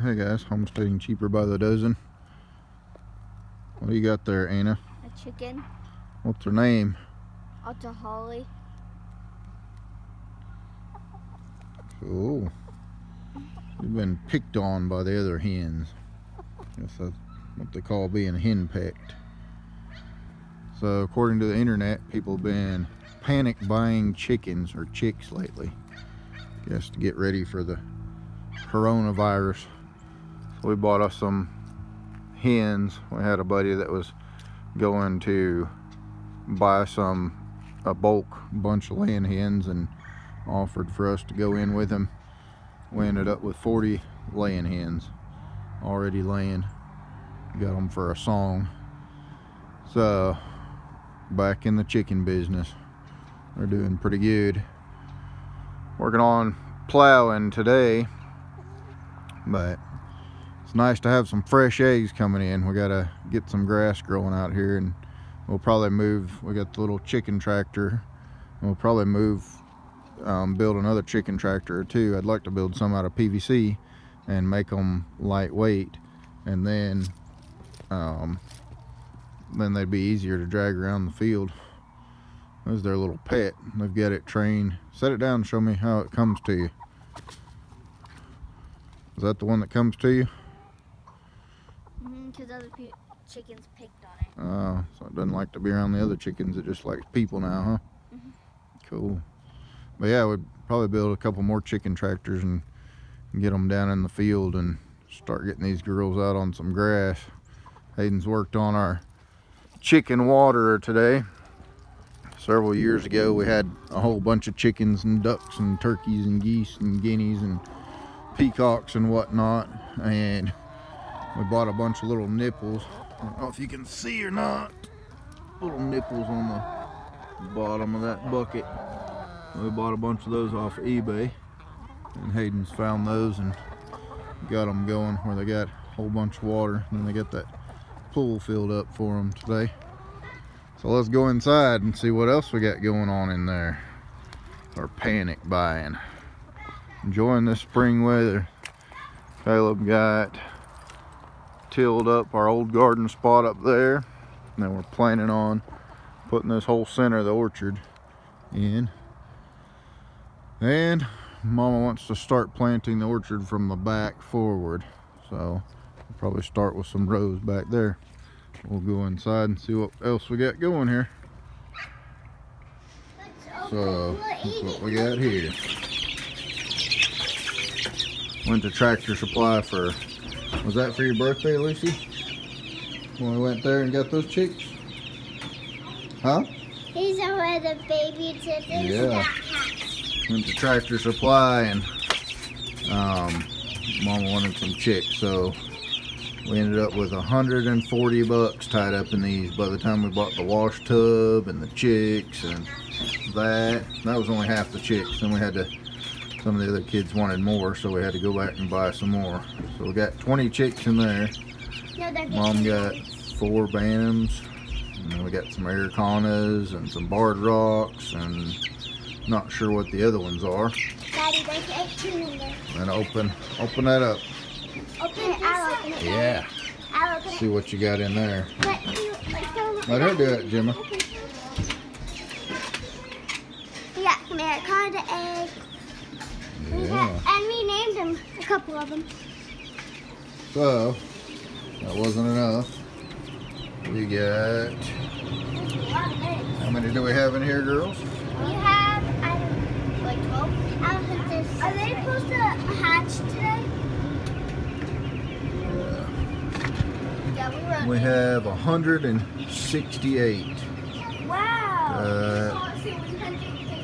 Hey guys, homesteading cheaper by the dozen. What do you got there, Anna? A chicken. What's her name? Otter Holly. Cool. We've been picked on by the other hens. Guess that's what they call being henpecked. So according to the internet, people have been panic buying chickens or chicks lately. Guess to get ready for the coronavirus. So we bought us some hens. We had a buddy that was going to buy a bulk bunch of laying hens and offered for us to go in with him. We ended up with 40 laying hens already laying. Got them for a song. So back in the chicken business. We're doing pretty good. Working on plowing today, but it's nice to have some fresh eggs coming in. We gotta get some grass growing out here, and we'll probably move. We got the little chicken tractor, and we'll probably move, build another chicken tractor or two. I'd like to build some out of PVC and make them lightweight, and then they'd be easier to drag around the field. This is their little pet. They've got it trained. Set it down and show me how it comes to you. Is that the one that comes to you? Because other chickens picked on it. Oh, so it doesn't like to be around the other chickens. It just likes people now, huh? Cool. But yeah, we'd probably build a couple more chicken tractors and get them down in the field and start getting these girls out on some grass. Hayden's worked on our chicken waterer today. Several years ago, we had a whole bunch of chickens and ducks and turkeys and geese and guineas and peacocks and whatnot, and we bought a bunch of little nipples. I don't know if you can see or not. Little nipples on the bottom of that bucket. We bought a bunch of those off of eBay, and Hayden's found those and got them going where they got a whole bunch of water, and then they got that pool filled up for them today. So let's go inside and see what else we got going on in there. Or panic buying. Enjoying this spring weather. Caleb got tilled up our old garden spot up there, and then we're planning on putting this whole center of the orchard in. And Mama wants to start planting the orchard from the back forward, so we'll probably start with some rows back there. We'll go inside and see what else we got going here. So that's what we got here. Went to Tractor Supply for, was that for your birthday, Lucy? When we went there and got those chicks? Huh? These are where the baby chickens got hatched. Went to Tractor Supply and Mama wanted some chicks, so we ended up with 140 bucks tied up in these by the time we bought the wash tub and the chicks and that. That was only half the chicks. Then we had to, some of the other kids wanted more, so we had to go back and buy some more. So we got 20 chicks in there. Mom got 4 bantams, and then we got some Americanas and some barred rocks, and not sure what the other ones are. Daddy, there's 18 in there. And open that up. Open it. I'll open it. Yeah. I'll open it. See what you got in there. Let her do it, Gemma. We got Americana eggs. Yeah. And we named them, a couple of them. So, that wasn't enough. We got, how many do we have in here, girls? We have, I don't know, like 12. I'll put this. Are they supposed to hatch today? Yeah, we have 168. Wow.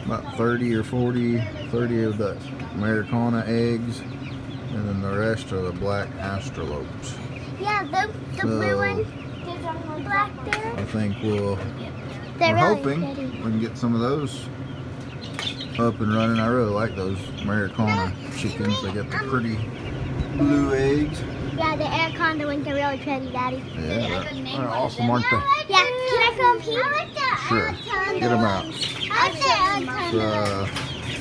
About 30 or 40 of the Americana eggs, and then the rest are the black astrolopes. Yeah, the blue one, there's one black there. I think we're really hoping pretty. we can get some of those up and running. I really like those Americana chickens. They got the pretty blue eggs. Yeah, the Americana ones are really pretty, Daddy. Yeah, they're awesome, aren't they? Yeah, can I come pee? I like that. Sure, get them out. I like that.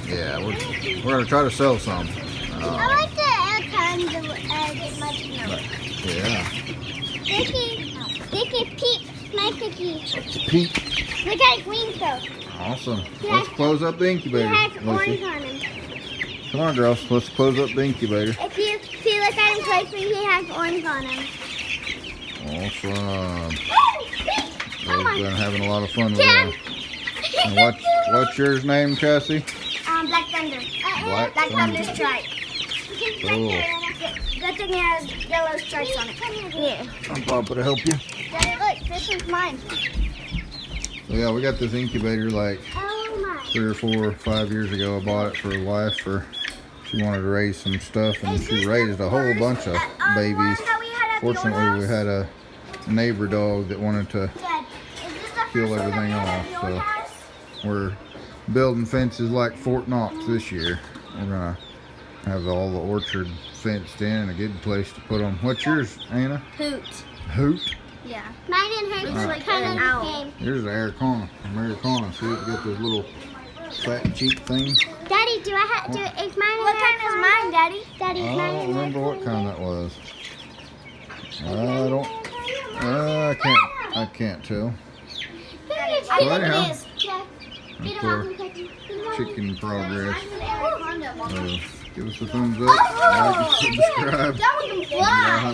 Yeah, we're gonna try to sell some. I like the eggs. That's a peep. Look at his wings though. Awesome. Let's close up the He incubator. has Lucy. orange on him. Come on, girls. Let's close up the incubator. If you look at him closely, he has orange on him. Awesome. Come We've on. been having a lot of fun with that. And what's yours name, Cassie? Black Thunder. Black Thunder Thunder. stripe. Cool. That thing has yellow stripes on it. Yeah. I'm Papa to help you. Daddy, look, this one's mine. So yeah, we got this incubator like Oh my. 3 or 4 or 5 years ago. I bought it for a wife she wanted to raise some stuff, and she raised a whole bunch of babies. Fortunately, we had a neighbor dog that wanted to kill everything off, so we're building fences like Fort Knox this year. We're gonna have all the orchard fenced in and a good place to put them. What's yours, Anna? Hoot. Hoot? Yeah. Mine and Hoot's like kind of owl. Here's the Americana. See, we got those little fat cheek things. Daddy, is mine what kind is mine, Daddy? Daddy, I don't remember what kind that was. I can't tell. I think anyhow, it is. That's our chicken progress. So give us a thumbs up, like and subscribe. That one can fly.